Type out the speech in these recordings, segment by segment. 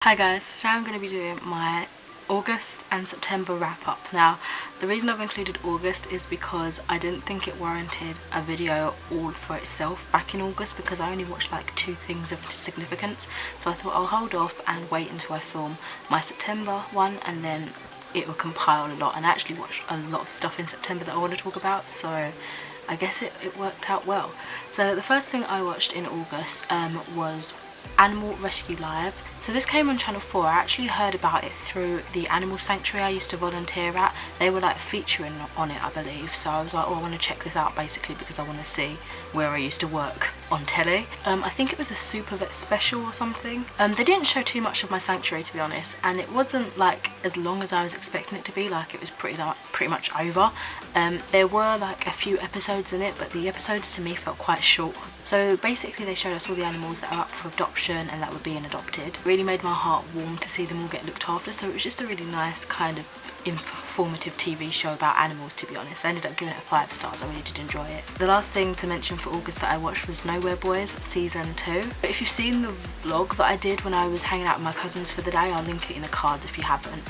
Hi guys, today I'm going to be doing my August and September wrap up. Now, the reason I've included August is because I didn't think it warranted a video all for itself back in August because I only watched like 2 things of significance. So I thought I'll hold off and wait until I film my September one and then it will compile a lot, and I actually watched a lot of stuff in September that I want to talk about, so I guess it worked out well. So the first thing I watched in August was Animal Rescue Live. So this came on Channel 4. I actually heard about it through the animal sanctuary I used to volunteer at. They were like featuring on it, I believe, so I was like, oh, I want to check this out basically because I want to see where I used to work on telly. I think it was a Super Vet special or something. They didn't show too much of my sanctuary, to be honest, and it wasn't like as long as I was expecting it to be. Like, it was pretty much over. There were like a few episodes in it, but the episodes to me felt quite short. So basically they showed us all the animals that are up for adoption and that were being adopted. Really made my heart warm to see them all get looked after, so it was just a really nice kind of informative TV show about animals, to be honest. I ended up giving it 5 stars. I really did enjoy it. The last thing to mention for August that I watched was Nowhere Boys Season 2. But if you've seen the vlog that I did when I was hanging out with my cousins for the day, I'll link it in the cards if you haven't.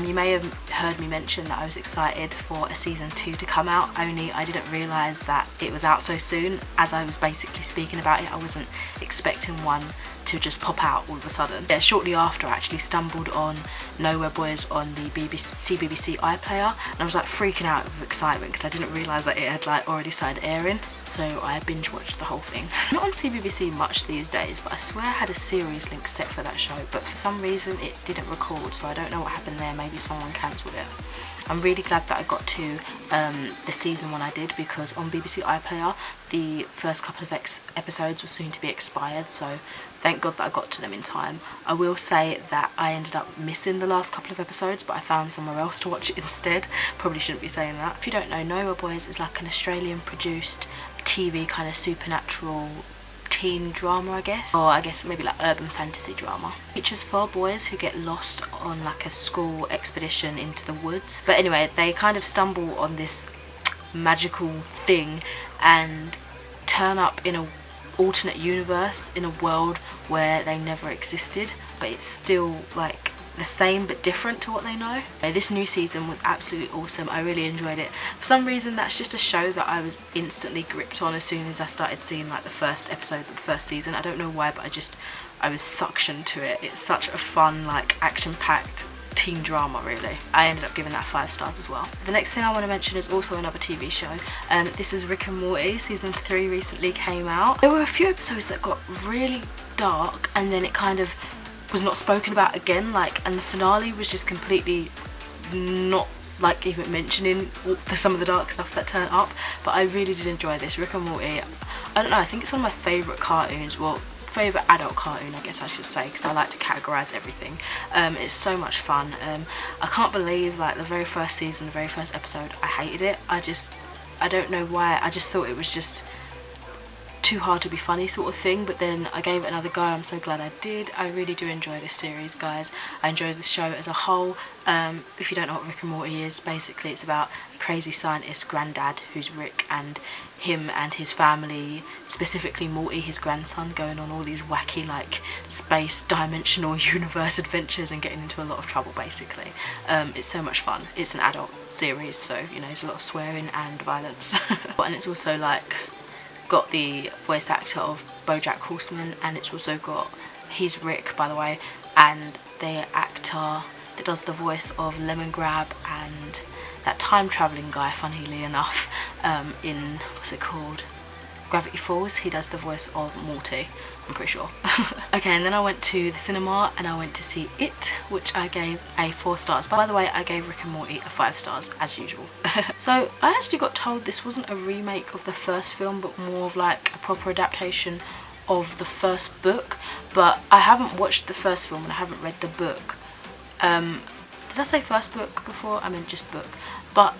You may have heard me mention that I was excited for a Season 2 to come out, only I didn't realise that it was out so soon. As I was basically speaking about it, I wasn't expecting one to just pop out all of a sudden. Yeah, shortly after I actually stumbled on Nowhere Boys on the BBC iPlayer, and I was like freaking out with excitement because I didn't realise that it had like already started airing. So I binge watched the whole thing. I'm not on CBBC much these days, but I swear I had a series link set for that show, but for some reason it didn't record, so I don't know what happened there. Maybe someone cancelled it. I'm really glad that I got to the season when I did, because on BBC iPlayer the first couple of episodes were soon to be expired, so thank God that I got to them in time. I will say that I ended up missing the last couple of episodes, but I found somewhere else to watch it instead. Probably shouldn't be saying that. If you don't know, Nowhere Boys is like an Australian produced TV kind of supernatural teen drama, I guess, or I guess maybe like urban fantasy drama. It features 4 boys who get lost on like a school expedition into the woods. But anyway, they kind of stumble on this magical thing and turn up in a alternate universe in a world where they never existed, but it's still like the same but different to what they know. This new season was absolutely awesome. I really enjoyed it. For some reason, that's just a show that I was instantly gripped on as soon as I started seeing like the first episode of the first season. I don't know why, but I was suctioned to it. It's such a fun, like action-packed teen drama, really. I ended up giving that 5 stars as well. The next thing I want to mention is also another TV show. This is Rick and Morty. Season 3 recently came out. There were a few episodes that got really dark and then it kind of was not spoken about again, like, and the finale was just completely not like even mentioning some of the dark stuff that turned up. But I really did enjoy this. Rick and Morty, I don't know, I think it's one of my favourite cartoons. Well, favourite adult cartoon, I guess I should say, because I like to categorise everything. It's so much fun. I can't believe like the very first season, the very first episode, I hated it. I don't know why. I just thought it was just too hard to be funny sort of thing, but then I gave it another go. I'm so glad I did. I really do enjoy this series, guys. I enjoy this show as a whole. If you don't know what Rick and Morty is, basically it's about a crazy scientist granddad who's Rick, and him and his family, specifically Morty, his grandson, going on all these wacky like space dimensional universe adventures and getting into a lot of trouble basically. It's so much fun. It's an adult series, so you know, there's a lot of swearing and violence. And it's also like got the voice actor of BoJack Horseman, and it's also got, he's Rick by the way, and the actor that does the voice of Lemongrab and that time travelling guy, funnily enough, in what's it called, Gravity Falls, he does the voice of Morty, I'm pretty sure. Okay, and then I went to the cinema and I went to see It, which I gave a 4 stars. By the way, I gave Rick and Morty a 5 stars as usual. So I actually got told this wasn't a remake of the first film, but more of like a proper adaptation of the first book. But I haven't watched the first film and I haven't read the book. Did I say first book before? I meant just book. But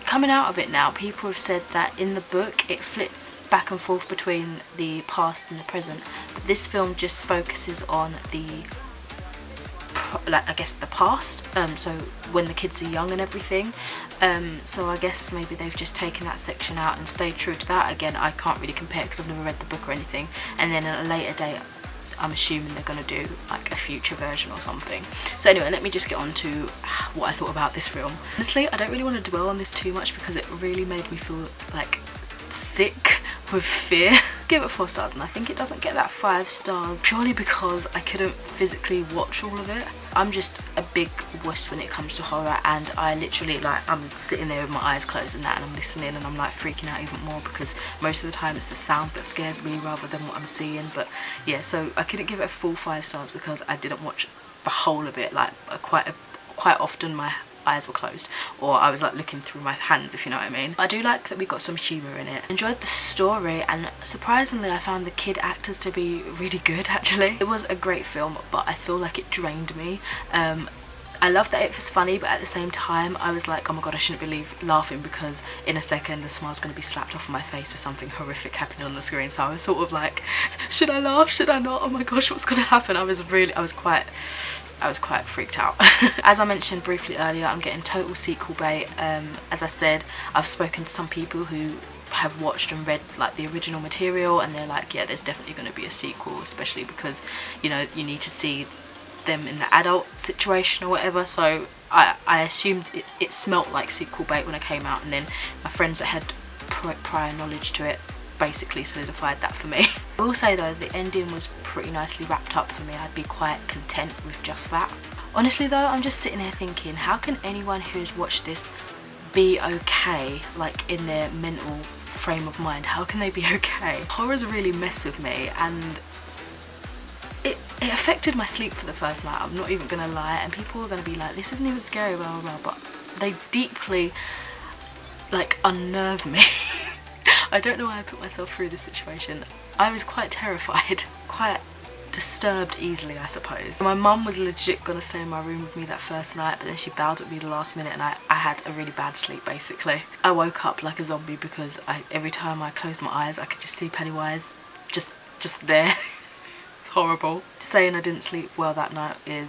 coming out of it now, people have said that in the book it flips back and forth between the past and the present. But this film just focuses on the, like, I guess the past, so when the kids are young and everything. So I guess maybe they've just taken that section out and stayed true to that. Again, I can't really compare because I've never read the book or anything. And then at a later date I'm assuming they're going to do like a future version or something. So anyway, let me just get on to what I thought about this film. Honestly, I don't really want to dwell on this too much because it really made me feel like sick with fear. Give it 4 stars, and I think it doesn't get that 5 stars purely because I couldn't physically watch all of it. I'm just a big wuss when it comes to horror, and I literally, like, I'm sitting there with my eyes closed and that, and I'm listening and I'm like freaking out even more because most of the time it's the sound that scares me rather than what I'm seeing. But yeah, so I couldn't give it a full 5 stars because I didn't watch the whole of it. Like quite often my eyes were closed, or I was like looking through my hands, if you know what I mean. I do like that we got some humour in it. Enjoyed the story, and surprisingly I found the kid actors to be really good actually. It was a great film, but I feel like it drained me. I love that it was funny, but at the same time I was like, oh my god, I shouldn't be laughing because in a second the smile's going to be slapped off of my face with something horrific happening on the screen. So I was sort of like, should I laugh, should I not, oh my gosh, what's going to happen? I was quite freaked out. As I mentioned briefly earlier, I'm getting total sequel bait. As I said, I've spoken to some people who have watched and read like the original material, and they're like, yeah, there's definitely going to be a sequel, especially because, you know, you need to see them in the adult situation or whatever. So I assumed it smelt like sequel bait when it came out, and then my friends that had prior knowledge to it basically solidified that for me. I will say though, the ending was pretty nicely wrapped up for me. I'd be quite content with just that. Honestly though, I'm just sitting here thinking, how can anyone who's watched this be okay, like in their mental frame of mind? How can they be okay? Horrors really mess with me, and it affected my sleep for the first night, I'm not even gonna lie, and people are gonna be like, this isn't even scary, blah blah blah, but they deeply like unnerve me. I don't know why I put myself through this situation. I was quite terrified, quite disturbed easily, I suppose. My mum was legit gonna stay in my room with me that first night, but then she bailed at me the last minute, and I had a really bad sleep basically. I woke up like a zombie because every time I closed my eyes I could just see Pennywise just there. It's horrible. Saying I didn't sleep well that night is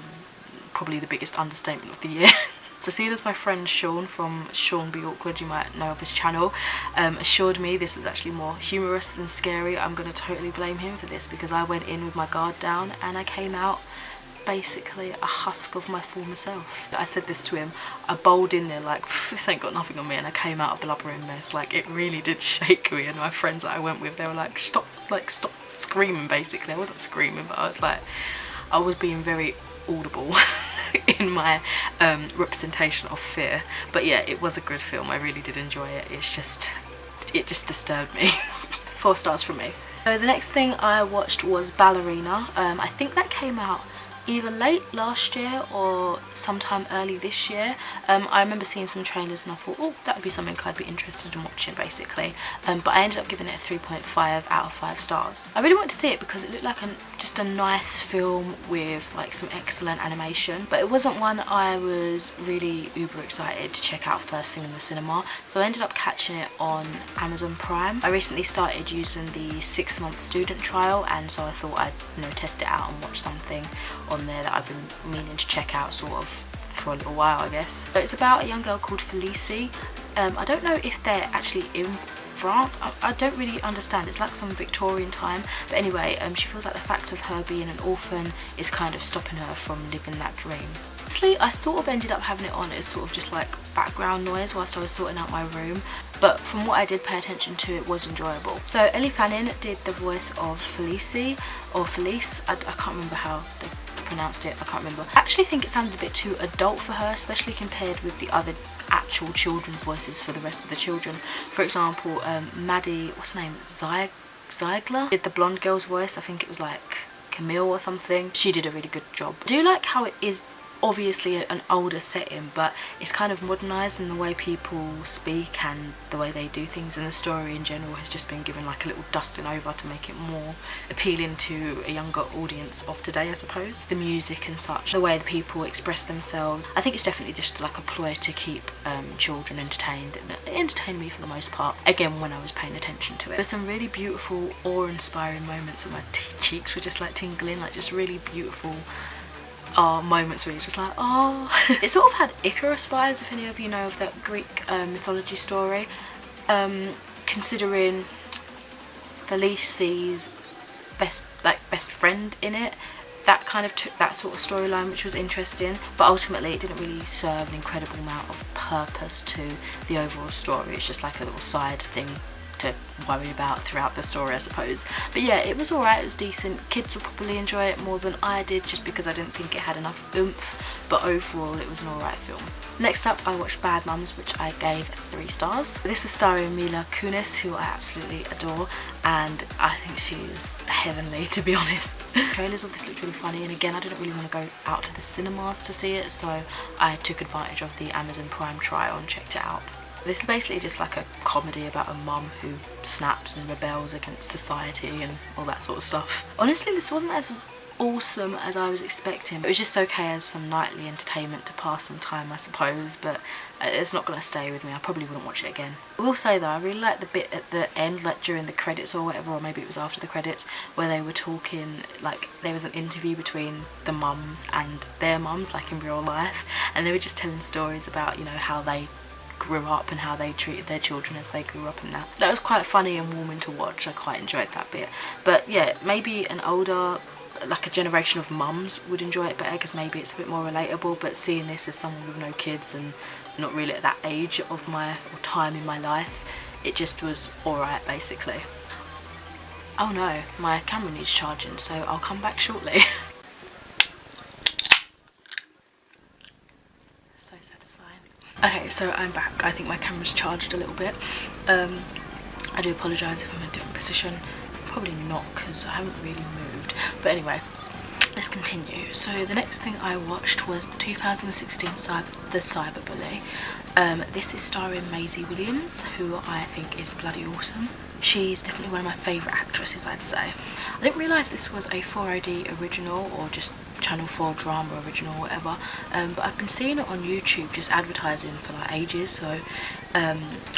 probably the biggest understatement of the year. So seeing as my friend Sean from Sean Be Awkward, you might know of his channel, assured me this was actually more humorous than scary, I'm going to totally blame him for this, because I went in with my guard down and I came out basically a husk of my former self. I said this to him, I bowled in there like, this ain't got nothing on me, and I came out a blubbering mess. Like, it really did shake me, and my friends that I went with, they were like, stop screaming basically. I wasn't screaming, but I was like, I was being very audible in my representation of fear. But yeah, it was a good film, I really did enjoy it. It just disturbed me. 4 stars from me. So the next thing I watched was Ballerina. I think that came out either late last year or sometime early this year. I remember seeing some trailers and I thought, oh, that would be something I'd be interested in watching basically. But I ended up giving it a 3.5 out of 5 stars. I really wanted to see it because it looked like just a nice film with like some excellent animation, but it wasn't one I was really uber excited to check out first thing in the cinema. So I ended up catching it on Amazon Prime. I recently started using the 6-month student trial, and so I thought I'd test it out and watch something on there that I've been meaning to check out sort of for a little while, I guess. So it's about a young girl called Felicie. I don't know if they're actually in France. I don't really understand. It's like some Victorian time, but anyway, she feels like the fact of her being an orphan is kind of stopping her from living that dream. Honestly, I sort of ended up having it on as sort of just like background noise whilst I was sorting out my room, but from what I did pay attention to, it was enjoyable. So Ellie Fanning did the voice of Felicie, or Felice, I can't remember how they pronounced it, I can't remember. I actually think it sounded a bit too adult for her, especially compared with the other actual children's voices for the rest of the children. For example, Maddie, what's her name, Ziegler did the blonde girl's voice. I think it was like Camille or something. She did a really good job. I do like how it is obviously an older setting, but it's kind of modernised in the way people speak and the way they do things, and the story in general has just been given like a little dusting over to make it more appealing to a younger audience of today, I suppose. The music and such, the way the people express themselves, I think it's definitely just like a ploy to keep children entertained, and it entertained me for the most part, again when I was paying attention to it. There's some really beautiful awe-inspiring moments and my cheeks were just like tingling, like just really beautiful moments where you're just like, oh. It sort of had Icarus vibes, if any of you know of that Greek mythology story, considering Felicie's best friend in it. That kind of took that sort of storyline, which was interesting, but ultimately it didn't really serve an incredible amount of purpose to the overall story. It's just like a little side thing to worry about throughout the story, I suppose. But yeah, it was alright, it was decent. Kids will probably enjoy it more than I did, just because I didn't think it had enough oomph, but overall it was an alright film. Next up, I watched Bad Mums, which I gave 3 stars. This is starring Mila Kunis, who I absolutely adore, and I think she's heavenly, to be honest. Trailers of this looked really funny, and again, I didn't really want to go out to the cinemas to see it, so I took advantage of the Amazon Prime trial and checked it out. This is basically just like a comedy about a mum who snaps and rebels against society and all that sort of stuff. Honestly, this wasn't as awesome as I was expecting. It was just okay as some nightly entertainment to pass some time, I suppose, but it's not going to stay with me. I probably wouldn't watch it again. I will say though, I really liked the bit at the end, like during the credits or whatever, or maybe it was after the credits, where they were talking, like there was an interview between the mums and their mums, like in real life, and they were just telling stories about, you know, how they grew up and how they treated their children as they grew up, and that was quite funny and warming to watch. I quite enjoyed that bit. But yeah, maybe an older, like a generation of mums would enjoy it better, because maybe it's a bit more relatable, but seeing this as someone with no kids and not really at that age of my or time in my life, it just was alright basically. Oh no, my camera needs charging, so I'll come back shortly. Okay, so I'm back. I think my camera's charged a little bit. I do apologise if I'm in a different position. Probably not, because I haven't really moved. But anyway, let's continue. So the next thing I watched was the 2016 Cyberbully. This is starring Maisie Williams, who I think is bloody awesome. She's definitely one of my favourite actresses, I'd say. I didn't realise this was a 4OD original, or just Channel 4 drama original or whatever, but I've been seeing it on YouTube just advertising for like ages, so I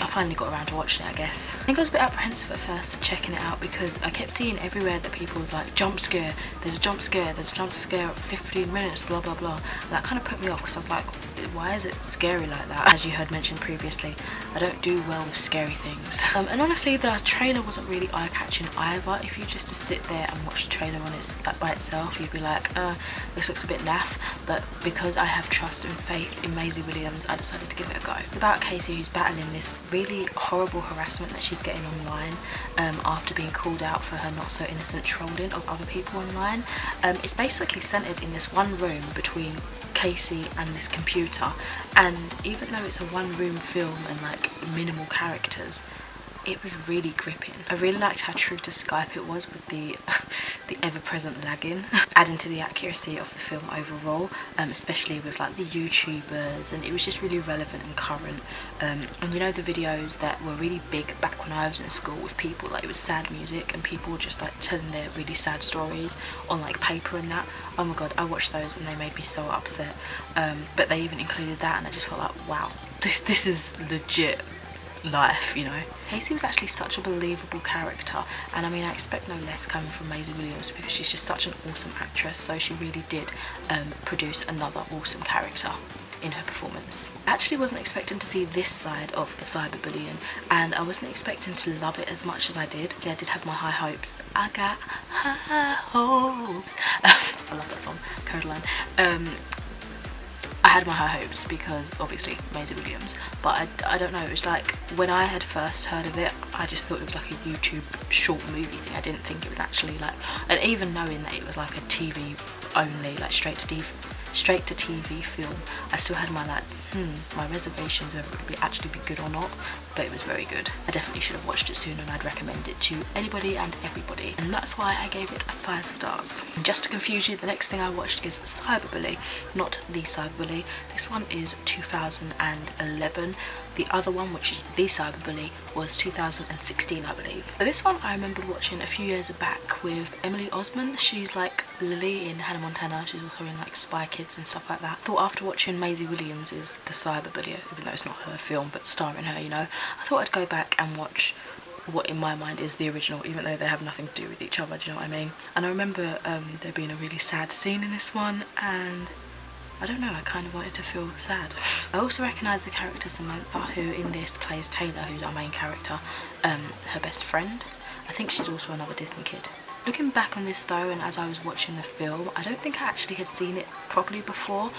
finally got around to watching it, I guess. I think I was a bit apprehensive at first of checking it out, because I kept seeing everywhere that people was like, jump scare, there's a jump scare, there's a jump scare at 15 minutes, blah blah blah. And that kind of put me off, because I was like, why is it scary like that? As you heard mentioned previously, I don't do well with scary things. And honestly, the trailer wasn't really eye-catching either. If you just to sit there and watch the trailer on its by itself, you'd be like, this looks a bit naff. But because I have trust and faith in Maisie Williams, I decided to give it a go. It's about Casey, who's battling this really horrible harassment that she's getting online after being called out for her not so innocent trolling of other people online. It's basically centered in this one room between Casey and this computer, and even though it's a one-room film and like minimal characters, it was really gripping. I really liked how true to Skype it was with the ever-present lagging, adding to the accuracy of the film overall, especially with like the YouTubers, and it was just really relevant and current. And you know, the videos that were really big back when I was in school with people, like it was sad music and people just like telling their really sad stories on like paper and that. Oh my god, I watched those and they made me so upset. But they even included that, and I just felt like, wow, this is legit life, you know. Casey was actually such a believable character, and I mean, I expect no less coming from Maisie Williams, because she's just such an awesome actress, so she really did produce another awesome character in her performance. I actually wasn't expecting to see this side of the cyberbullying, and I wasn't expecting to love it as much as I did. Yeah, I did have my high hopes. I got high hopes. I love that song, Codeline. I had my high hopes because obviously Maisie Williams, but I don't know, it was like when I had first heard of it, I just thought it was like a YouTube short movie thing. I didn't think it was actually like, and even knowing that it was like a TV only, like straight to TV film, I still had my like, my reservations whether it would actually be good or not, but it was very good. I definitely should have watched it sooner, and I'd recommend it to anybody and everybody, and that's why I gave it 5 stars. And just to confuse you, the next thing I watched is Cyberbully, not the Cyberbully. This one is 2011. The other one, which is the Cyberbully, was 2016, I believe. So this one I remembered watching a few years back with Emily Osmond. She's like Lily in Hannah Montana. She's also in like Spy Kids and stuff like that. Thought after watching Maisie Williams is the Cyberbully, even though it's not her film but starring her, you know, I thought I'd go back and watch what in my mind is the original, even though they have nothing to do with each other, do you know what I mean? And I remember there being a really sad scene in this one, and I don't know, I kind of wanted to feel sad. I also recognise the character Samantha, who in this plays Taylor, who's our main character, her best friend. I think she's also another Disney kid. Looking back on this though, and as I was watching the film, I don't think I actually had seen it properly before.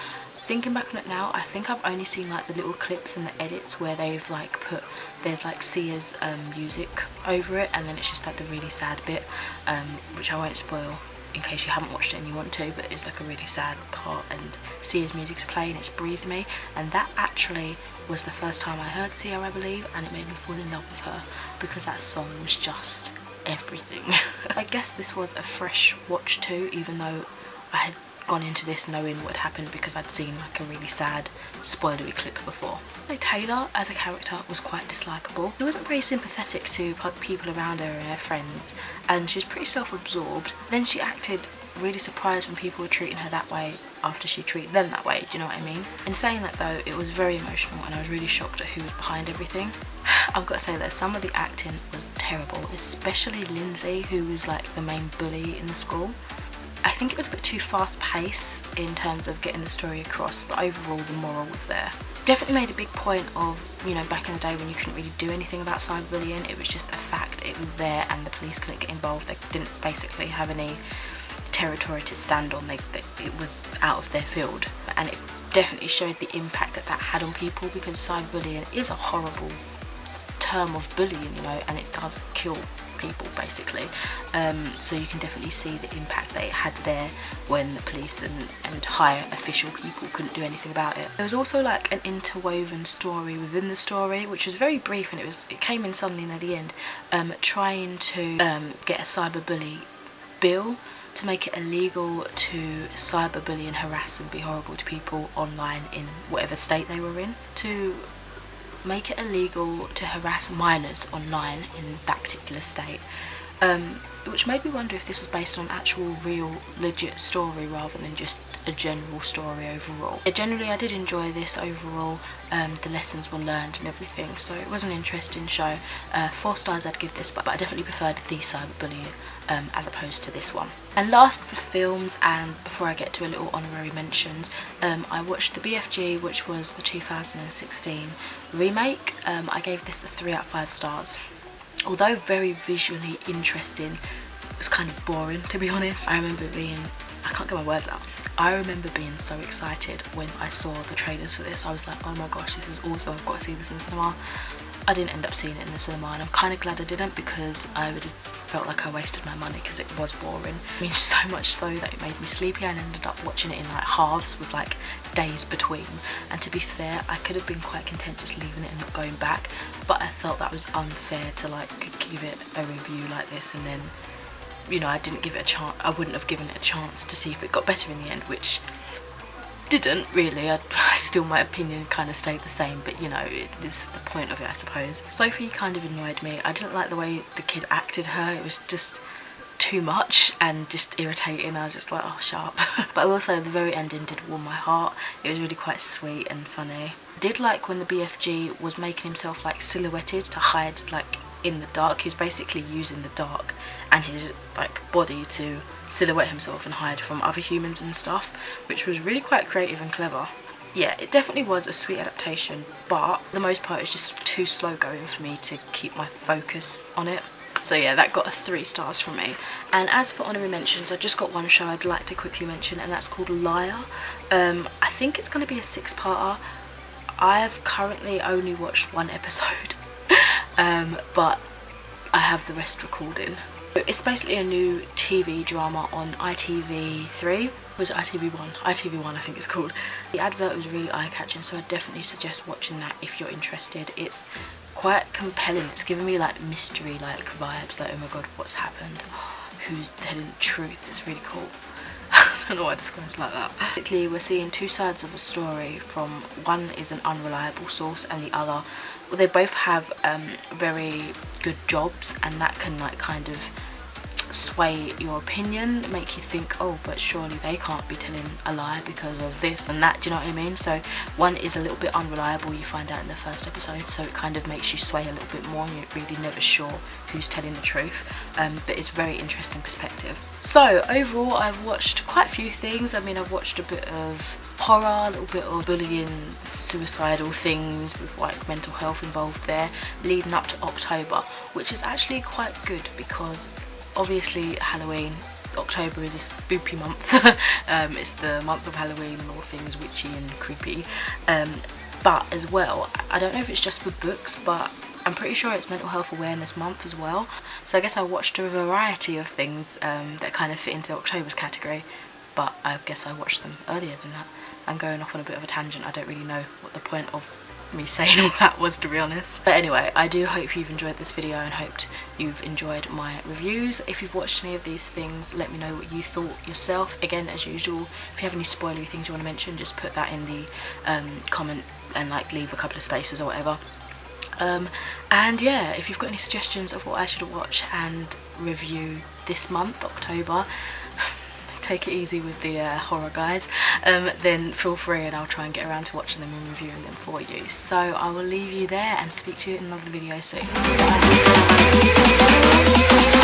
Thinking back on it now, I think I've only seen like the little clips and the edits where they've like put, there's like Sia's music over it, and then it's just like the really sad bit, which I won't spoil in case you haven't watched it and you want to, but it's like a really sad part, and Sia's music's playing, it's Breathe Me, and that actually was the first time I heard Sia, I believe, and it made me fall in love with her because that song was just everything. I guess this was a fresh watch too, even though I had gone into this knowing what had happened because I'd seen like a really sad spoilery clip before. Taylor as a character was quite dislikable. She wasn't very sympathetic to people around her and her friends, and she was pretty self-absorbed. Then she acted really surprised when people were treating her that way after she treated them that way, do you know what I mean? In saying that though, it was very emotional and I was really shocked at who was behind everything. I've got to say that some of the acting was terrible, especially Lindsay, who was like the main bully in the school. I think it was a bit too fast paced in terms of getting the story across, but overall the moral was there. Definitely made a big point of, you know, back in the day when you couldn't really do anything about cyberbullying, it was just a fact, it was there and the police couldn't get involved. They didn't basically have any territory to stand on, it was out of their field, and it definitely showed the impact that that had on people, because cyberbullying is a horrible term of bullying, you know, and it does kill people basically. So you can definitely see the impact that it had there when the police and higher official people couldn't do anything about it. There was also like an interwoven story within the story, which was very brief, and it came in suddenly near the end, trying to get a cyberbully bill to make it illegal to cyberbully and harass and be horrible to people online in whatever state they were in, to make it illegal to harass minors online in that particular state, which made me wonder if this was based on an actual real legit story rather than just a general story overall. Generally I did enjoy this overall, the lessons were learned and everything, so it was an interesting show. 4 stars I'd give this, but I definitely preferred the cyberbullying as opposed to this one. And last for films, and before I get to a little honorary mentions, I watched the BFG, which was the 2016 remake. I gave this a 3 out of 5 stars. Although very visually interesting, it was kind of boring, to be honest. I remember being, I can't get my words out, I remember being so excited when I saw the trailers for this. I was like, oh my gosh, this is awesome, I've got to see this in the cinema. I didn't end up seeing it in the cinema, and I'm kind of glad I didn't, because I would have felt like I wasted my money because it was boring. I mean, so much so that it made me sleepy, and ended up watching it in like halves with like days between. And to be fair, I could have been quite content just leaving it and not going back, but I felt that was unfair to like give it a review like this and then, you know, I didn't give it a chance. I wouldn't have given it a chance to see if it got better in the end, which didn't really. Still my opinion kind of stayed the same, but you know, it is the point of it, I suppose. Sophie kind of annoyed me. I didn't like the way the kid acted her. It was just too much and just irritating. I was just like, oh, sharp. But also the very ending did warm my heart. It was really quite sweet and funny. I did like when the BFG was making himself like silhouetted to hide like in the dark. He was basically using the dark and his like body to silhouette himself and hide from other humans and stuff, which was really quite creative and clever. Yeah, it definitely was a sweet adaptation, but for the most part it's just too slow going for me to keep my focus on it. So yeah, that got a 3 stars from me. And as for honorary mentions, I just got one show I'd like to quickly mention, and that's called Liar. I think it's going to be a 6-parter. I have currently only watched 1 episode, but I have the rest recorded. It's basically a new TV drama on ITV3. Was it ITV1? ITV1 I think it's called. The advert was really eye-catching, so I definitely suggest watching that if you're interested. It's quite compelling. It's giving me like mystery like vibes, like oh my god, what's happened? Who's telling the truth? It's really cool. I don't know why I described it like that. Basically we're seeing 2 sides of a story. From one is an unreliable source and the other, well, they both have very good jobs, and that can like kind of sway your opinion, make you think, oh, but surely they can't be telling a lie because of this and that, do you know what I mean? So one is a little bit unreliable, you find out in the first episode, so it kind of makes you sway a little bit more and you're really never sure who's telling the truth, but it's very interesting perspective. So overall I've watched quite a few things. I mean, I've watched a bit of horror, a little bit of bullying, suicidal things with like mental health involved there, leading up to October, which is actually quite good because obviously Halloween. October is a spoopy month. It's the month of Halloween and all things witchy and creepy. But as well, I don't know if it's just for books, but I'm pretty sure it's Mental Health Awareness Month as well. So I guess I watched a variety of things that kind of fit into October's category, but I guess I watched them earlier than that. I'm going off on a bit of a tangent. I don't really know what the point of me saying all that was, to be honest. But anyway, I do hope you've enjoyed this video and hoped you've enjoyed my reviews. If you've watched any of these things, let me know what you thought yourself. Again, as usual, if you have any spoilery things you want to mention, just put that in the comment and like leave a couple of spaces or whatever. And yeah, if you've got any suggestions of what I should watch and review this month, October, take it easy with the horror guys, then feel free and I'll try and get around to watching them and reviewing them for you. So I will leave you there and speak to you in another video soon. Bye.